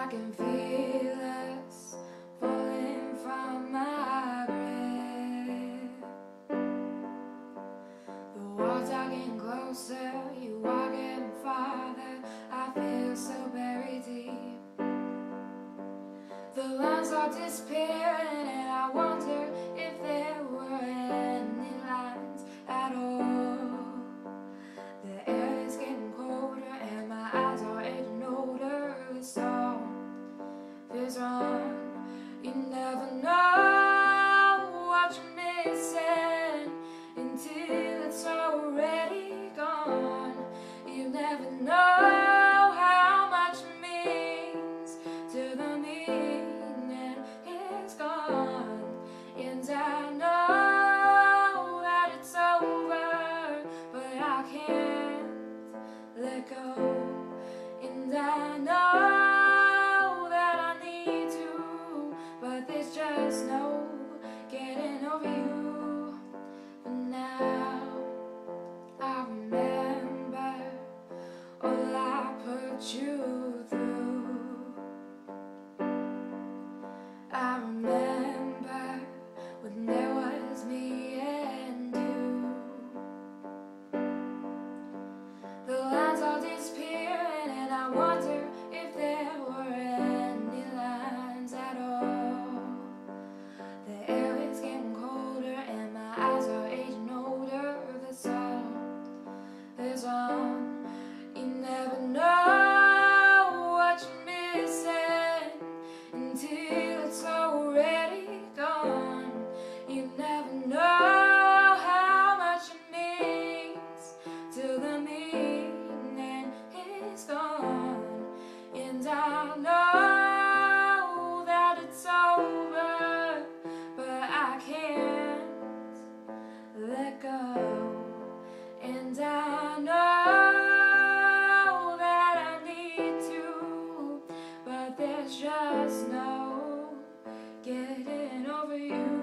I can feel us falling from my grave. The walls are getting closer, you are getting farther. I feel so buried deep. The lines are disappearing, and I wonder if there were any lines at all. The air is getting colder, and my eyes are getting older. This all feels wrong. You never know what you're missing until it's already gone. You never know how much it means to the meaning it's gone. And I know that it's over, but I can't let go. And I know that I need to, but there's just no getting over you. But now I remember all I put you through. I remember when there was me and you. The lines all disappearing, and I wonder if there were any lines at all. The air is getting colder, and my eyes are aging older. That's all there's on. You never know what you're missing until it's already gone. You never know how much it means till the meaning is gone. And I know that it's over, but I can't let go. And I know that I need to, but there's just no getting over you.